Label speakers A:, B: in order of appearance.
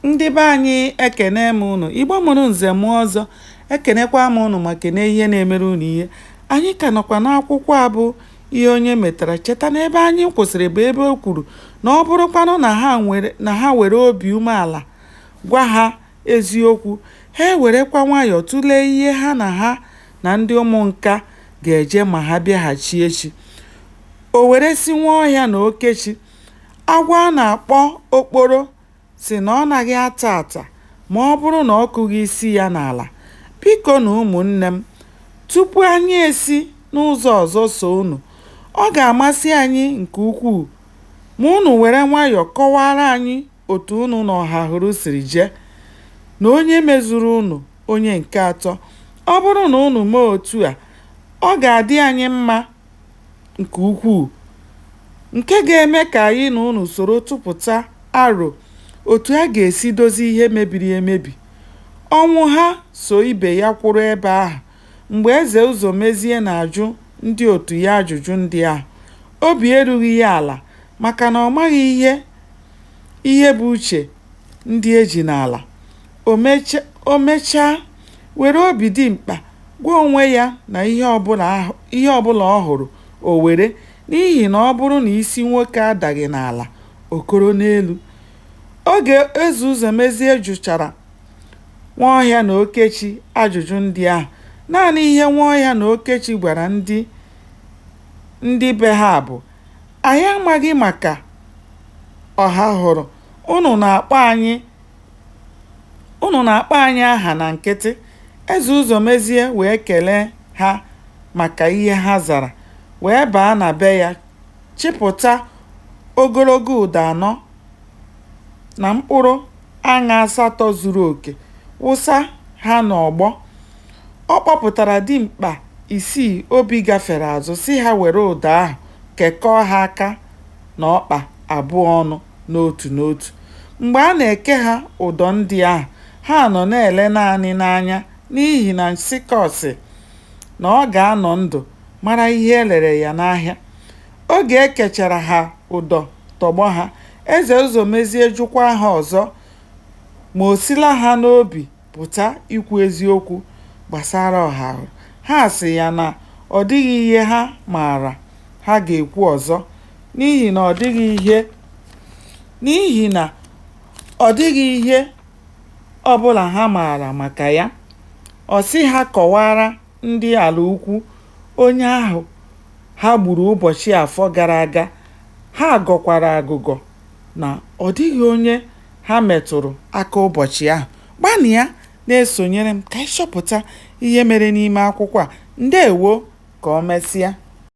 A: Ndị be anyị ekene m unu, Igbo mụrụ nze m ọzọ, ekenekwa m unu ma kene ihe na-emere unu ihe. Anyị ka nọkwa n'akwụkwọ a bụ ihe onye metara. Cheta na ebe anyị kwụsịrị bụ ebe o kwuru na ọ bụrụkwanụ na ha were obi umeala gwa ha eziokwu, ha ewerekwa nwayọọ tụlee ihe ha na ndị ụmụ nka ga-eje ma ha bịaghachi echi. O were si Nwaọhịa na Okechi, agwọ a na-akpọ Okporo si na ọ naghị ata ata ma ọ bụrụ na ọ kụghị isi ya n'ala. Biko na ụmụnne m, tupu anyị esi n'ụzọ ọzọ so unu, ọ ga-amasị anyị nke ukwuu ma unu were nwayọọ kọwara anyị otu unu na ọhahụrụ siri jee, na onye mezuru unu onye nke atọ. Ọ bụrụ na unu mee otu a, ọ ga-adị anyị mma nke ukwuu, nke ga-eme ka anyị na unu soro tụpụta aro otu a ga-esi dozie ihe mebiri emebi. Ọnwụ ha so ibe ya kwụrụ ebe ahụ mgbe Eze Ụzọmezie na-ajụ ndị otu ya ajụjụ ndị ahụ. Obi erughị ya ala maka na ọ maghị ihe bụ uche ndị eji n'ala. O mechaa were obi dị mkpa gwa onwe ya na ihe ọbụla ọ hụrụ o were, n'ihi na ọ bụrụ na isi nwoke adaghị n'ala, okoro n'elu. Oge Eze Ụzọmezie jụchara Nwaọhịa na Okechi ajụjụ ndị ahụ, naanị ihe Nwaọhịa na Okechi gwara ndị be ha bụ, anyị amaghị maka ọha hụrụ, unu na-akpọ anyị aha na nkịtị. Eze Ụzọmezie wee kelee ha maka ihe ha zara, wee baa na be ya, chịpụta ogologo ụda 4 na mkpụrụ aṅa 8 zuru oke, wụsa ha n'ọgbọ. Ọ kpọpụtara dimkpa 6 obi gafere azụ si ha were ụda ahụ kekọọ ha aka na ọkpa abụọ ọnụ n'otu n'otu. Mgbe a na-eke ha ụdọ ndị ahụ, ha nọ na-ele naanị n'anya, n'ihi na Nsikọsị na ọ ga-anọ ndụ mara ihe elere ya n'ahịa. Oge ekechara ha ụdọ tọgbọ ha, Eze Ụzọmezie jụkwa ha ọzọ ma o sila ha n'obi pụta ikwu eziokwu gbasara ọhahụrụ. Ha sị ya na ọ dịghị ihe ha maara ha ga-ekwu ọzọ, n'ihi na ọ dịghị ihe ọbụla ha maara maka ya. Ọ sị ha kọwara ndị ala ukwu onye ahụ ha gburu ụbọchị afọ gara aga. Ha gọkwara agụgọ na ọ dịghị onye ha metụrụ aka ụbọchị ahụ. Gbanịa na-esonyere m ka anyị chọpụta ihe mere n'ime akwụkwọ a. Ndeewo, ka o mesịa.